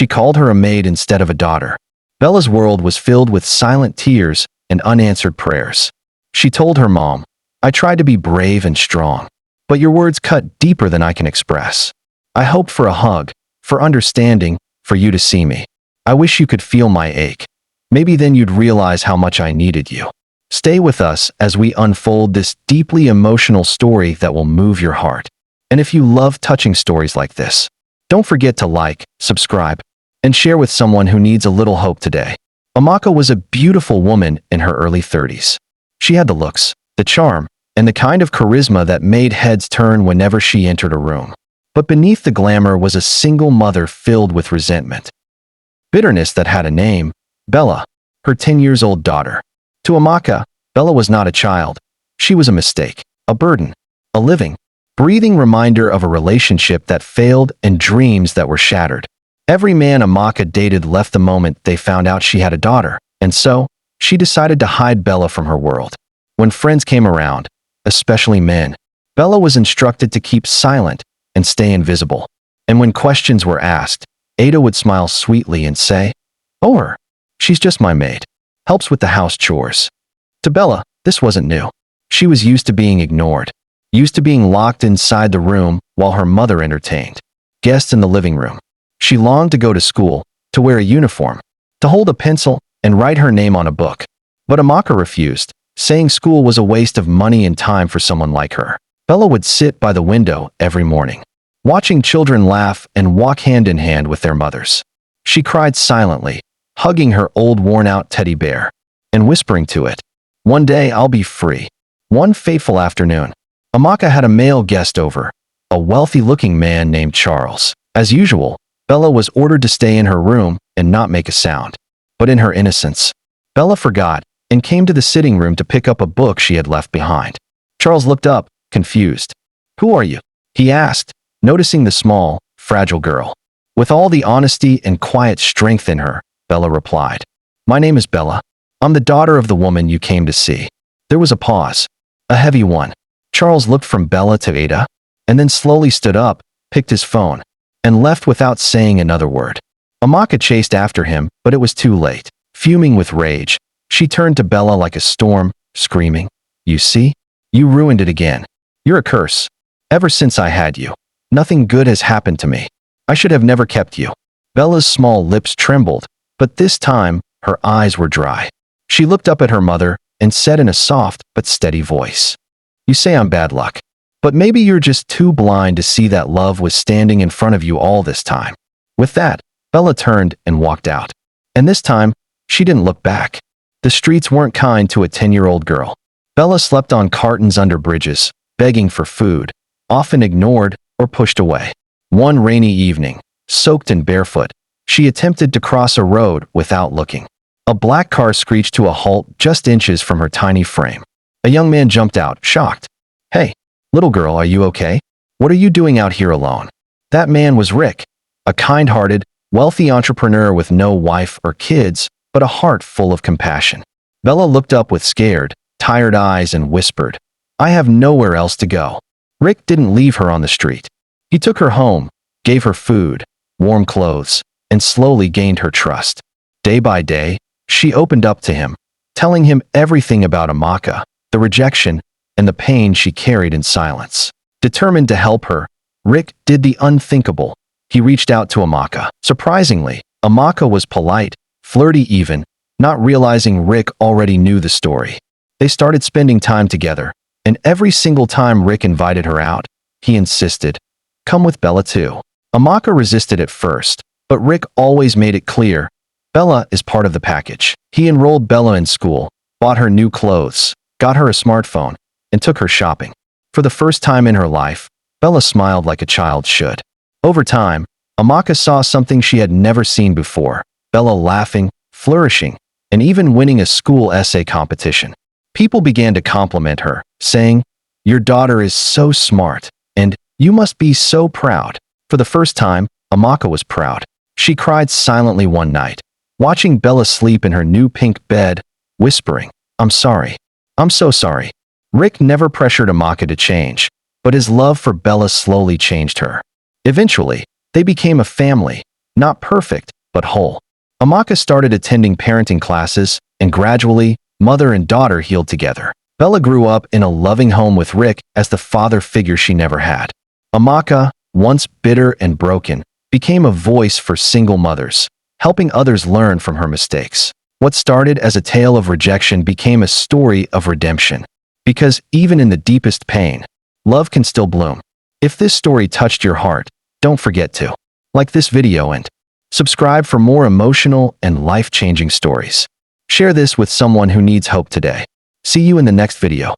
She called her a maid instead of a daughter. Bella's world was filled with silent tears and unanswered prayers. She told her mom, "I tried to be brave and strong, but your words cut deeper than I can express. I hoped for a hug, for understanding, for you to see me. I wish you could feel my ache. Maybe then you'd realize how much I needed you." Stay with us as we unfold this deeply emotional story that will move your heart. And if you love touching stories like this, don't forget to like, subscribe, and share with someone who needs a little hope today. Amaka was a beautiful woman in her early 30s. She had the looks, the charm, and the kind of charisma that made heads turn whenever she entered a room. But beneath the glamour was a single mother filled with resentment. Bitterness that had a name: Bella, her 10-year-old daughter. To Amaka, Bella was not a child. She was a mistake, a burden, a living, breathing reminder of a relationship that failed and dreams that were shattered. Every man Amaka dated left the moment they found out she had a daughter, and so she decided to hide Bella from her world. When friends came around, especially men, Bella was instructed to keep silent and stay invisible. And when questions were asked, Ada would smile sweetly and say, "Oh, she's just my maid. Helps with the house chores." To Bella, this wasn't new. She was used to being ignored, used to being locked inside the room while her mother entertained guests in the living room. She longed to go to school, to wear a uniform, to hold a pencil and write her name on a book. But Amaka refused, saying school was a waste of money and time for someone like her. Bella would sit by the window every morning, watching children laugh and walk hand in hand with their mothers. She cried silently, hugging her old worn-out teddy bear, and whispering to it, "One day I'll be free." One fateful afternoon, Amaka had a male guest over, a wealthy-looking man named Charles. As usual, Bella was ordered to stay in her room and not make a sound. But in her innocence, Bella forgot and came to the sitting room to pick up a book she had left behind. Charles looked up, confused. "Who are you?" he asked, noticing the small, fragile girl. With all the honesty and quiet strength in her, Bella replied, "My name is Bella. I'm the daughter of the woman you came to see." There was a pause, a heavy one. Charles looked from Bella to Ada, and then slowly stood up, picked his phone, and left without saying another word. Amaka chased after him, but it was too late. Fuming with rage, she turned to Bella like a storm, screaming, "You see? You ruined it again. You're a curse. Ever since I had you, nothing good has happened to me. I should have never kept you." Bella's small lips trembled, but this time her eyes were dry. She looked up at her mother and said in a soft but steady voice, "You say I'm bad luck, but maybe you're just too blind to see that love was standing in front of you all this time." With that, Bella turned and walked out. And this time, she didn't look back. The streets weren't kind to a 10-year-old girl. Bella slept on cartons under bridges, begging for food, often ignored or pushed away. One rainy evening, soaked and barefoot, she attempted to cross a road without looking. A black car screeched to a halt just inches from her tiny frame. A young man jumped out, shocked. "Hey, little girl, are you okay? What are you doing out here alone?" That man was Rick, a kind-hearted, wealthy entrepreneur with no wife or kids, but a heart full of compassion. Bella looked up with scared, tired eyes and whispered, "I have nowhere else to go." Rick didn't leave her on the street. He took her home, gave her food, warm clothes, and slowly gained her trust. Day by day, she opened up to him, telling him everything about Amaka, the rejection, and the pain she carried in silence. Determined to help her, Rick did the unthinkable. He reached out to Amaka. Surprisingly, Amaka was polite, flirty even, not realizing Rick already knew the story. They started spending time together, and every single time Rick invited her out, he insisted, "Come with Bella too." Amaka resisted at first, but Rick always made it clear, Bella is part of the package. He enrolled Bella in school, bought her new clothes, got her a smartphone, and took her shopping. For the first time in her life, Bella smiled like a child should. Over time, Amaka saw something she had never seen before, Bella laughing, flourishing, and even winning a school essay competition. People began to compliment her, saying, "Your daughter is so smart," and "You must be so proud." For the first time, Amaka was proud. She cried silently one night, watching Bella sleep in her new pink bed, whispering, "I'm sorry. I'm so sorry." Rick never pressured Amaka to change, but his love for Bella slowly changed her. Eventually, they became a family, Not perfect, but whole. Amaka started attending parenting classes, and gradually, mother and daughter healed together. Bella grew up in a loving home with Rick as the father figure she never had. Amaka, once bitter and broken, became a voice for single mothers, helping others learn from her mistakes. What started as a tale of rejection became a story of redemption. Because even in the deepest pain, love can still bloom. If this story touched your heart, don't forget to like this video and subscribe for more emotional and life-changing stories. Share this with someone who needs hope today. See you in the next video.